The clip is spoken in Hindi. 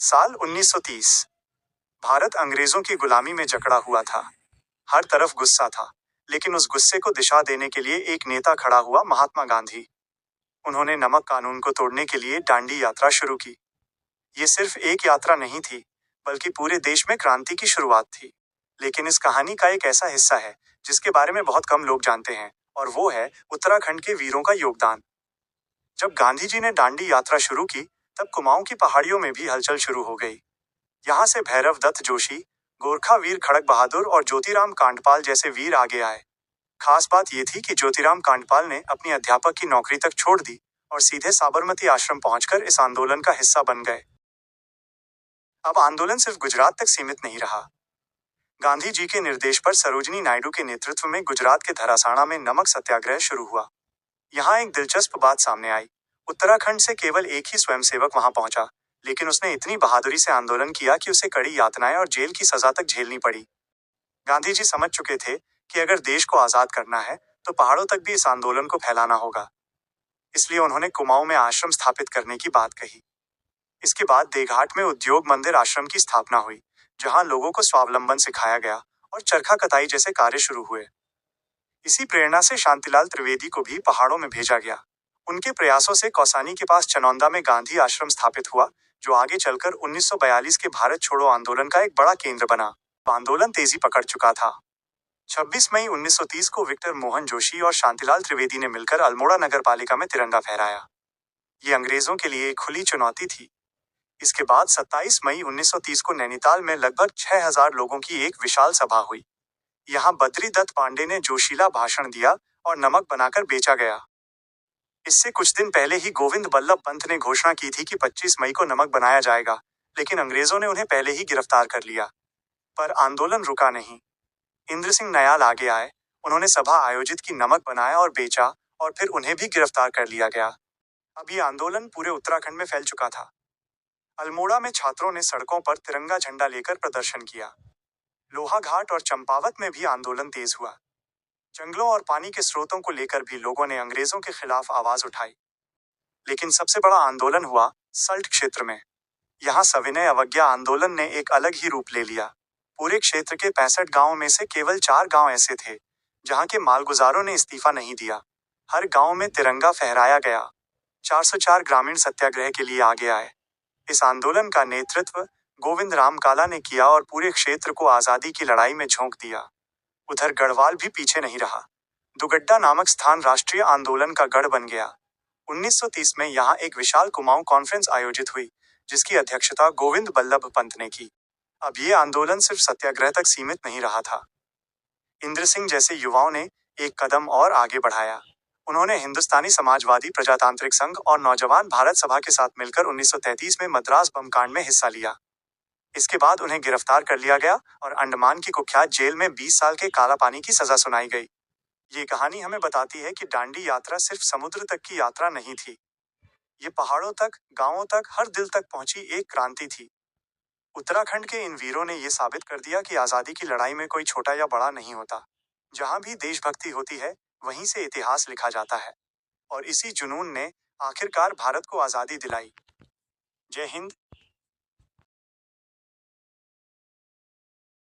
साल 1930। भारत अंग्रेजों की गुलामी में जकड़ा हुआ था। हर तरफ गुस्सा था, लेकिन उस गुस्से को दिशा देने के लिए एक नेता खड़ा हुआ, महात्मा गांधी। उन्होंने नमक कानून को तोड़ने के लिए दांडी यात्रा शुरू की। ये सिर्फ एक यात्रा नहीं थी, बल्कि पूरे देश में क्रांति की शुरुआत थी। लेकिन इस कहानी का एक ऐसा हिस्सा है जिसके बारे में बहुत कम लोग जानते हैं, और वो है उत्तराखंड के वीरों का योगदान। जब गांधी जी ने दांडी यात्रा शुरू की, तब कुमाऊं की पहाड़ियों में भी हलचल शुरू हो गई। यहाँ से भैरव दत्त जोशी, गोरखा वीर खड़क बहादुर और ज्योतिराम कांडपाल जैसे वीर आगे आए। खास बात यह थी कि ज्योतिराम कांडपाल ने अपनी अध्यापक की नौकरी तक छोड़ दी और सीधे साबरमती आश्रम पहुंचकर इस आंदोलन का हिस्सा बन गए। अब आंदोलन सिर्फ गुजरात तक सीमित नहीं रहा। गांधी जी के निर्देश पर सरोजिनी नायडू के नेतृत्व में गुजरात के धरासाणा में नमक सत्याग्रह शुरू हुआ। यहाँ एक दिलचस्प बात सामने आई। उत्तराखंड से केवल एक ही स्वयंसेवक वहां पहुंचा, लेकिन उसने इतनी बहादुरी से आंदोलन किया कि उसे कड़ी यातनाएं और जेल की सजा तक झेलनी पड़ी। गांधी जी समझ चुके थे कि अगर देश को आजाद करना है तो पहाड़ों तक भी इस आंदोलन को फैलाना होगा। इसलिए उन्होंने कुमाऊं में आश्रम स्थापित करने की बात कही। इसके बाद देवघाट में उद्योग मंदिर आश्रम की स्थापना हुई, जहां लोगों को स्वावलंबन सिखाया गया और चरखा कताई जैसे कार्य शुरू हुए। इसी प्रेरणा से शांतिलाल त्रिवेदी को भी पहाड़ों में भेजा गया। उनके प्रयासों से कौसानी के पास चनौंदा में गांधी आश्रम स्थापित हुआ, जो आगे चलकर 1942 के भारत छोड़ो आंदोलन का एक बड़ा केंद्र बना। आंदोलन तेजी पकड़ चुका था। 26 मई 1930 को विक्टर मोहन जोशी और शांतिलाल त्रिवेदी ने मिलकर अल्मोड़ा नगरपालिका में तिरंगा फहराया। ये अंग्रेजों के लिए एक खुली चुनौती थी। इसके बाद 27 मई 1930 को नैनीताल में लगभग 6000 लोगों की एक विशाल सभा हुई। यहाँ बद्री दत्त पांडे ने जोशीला भाषण दिया और नमक बनाकर बेचा गया। इससे कुछ दिन पहले ही गोविंद बल्लभ पंत ने घोषणा की थी कि 25 मई को नमक बनाया जाएगा, लेकिन अंग्रेजों ने उन्हें पहले ही गिरफ्तार कर लिया। पर आंदोलन रुका नहीं। इंद्र सिंह नयाल आगे आए, उन्होंने सभा आयोजित की, नमक बनाया और बेचा, और फिर उन्हें भी गिरफ्तार कर लिया गया। अब ये आंदोलन पूरे उत्तराखंड में फैल चुका था। अल्मोड़ा में छात्रों ने सड़कों पर तिरंगा झंडा लेकर प्रदर्शन किया। लोहाघाट और चंपावत में भी आंदोलन तेज हुआ। जंगलों और पानी के स्रोतों को लेकर भी लोगों ने अंग्रेजों के खिलाफ आवाज उठाई। लेकिन सबसे बड़ा आंदोलन हुआ सल्ट क्षेत्र में। यहाँ सविनय अवज्ञा आंदोलन ने एक अलग ही रूप ले लिया। पूरे क्षेत्र के 65 गांवों में से केवल 4 गांव ऐसे थे जहां के मालगुजारों ने इस्तीफा नहीं दिया। हर गांव में तिरंगा फहराया गया। 404 ग्रामीण सत्याग्रह के लिए आगे आए। इस आंदोलन का नेतृत्व गोविंद राम काला ने किया और पूरे क्षेत्र को आजादी की लड़ाई में झोंक दिया। उधर गढ़वाल भी पीछे नहीं रहा। दुगड्डा नामक स्थान राष्ट्रीय आंदोलन का गढ़ बन गया। 1930 में यहाँ एक विशाल कुमाऊं कॉन्फ्रेंस आयोजित हुई, जिसकी अध्यक्षता गोविंद बल्लभ पंत ने की। अब ये आंदोलन सिर्फ सत्याग्रह तक सीमित नहीं रहा था। इंद्र सिंह जैसे युवाओं ने एक कदम और आगे बढ़ाया। उन्होंने हिंदुस्तानी समाजवादी प्रजातांत्रिक संघ और नौजवान भारत सभा के साथ मिलकर 1933 में मद्रास बम कांड में हिस्सा लिया। इसके बाद उन्हें गिरफ्तार कर लिया गया और अंडमान की कुख्यात जेल में 20 साल के काला पानी की सजा सुनाई गई। ये कहानी हमें बताती है कि दांडी यात्रा सिर्फ समुद्र तक की यात्रा नहीं थी। ये पहाड़ों तक, गांवों तक, हर दिल तक पहुंची एक क्रांति थी। उत्तराखंड के इन वीरों ने यह साबित कर दिया कि आजादी की लड़ाई में कोई छोटा या बड़ा नहीं होता। जहां भी देशभक्ति होती है, वहीं से इतिहास लिखा जाता है। और इसी जुनून ने आखिरकार भारत को आजादी दिलाई। जय हिंद।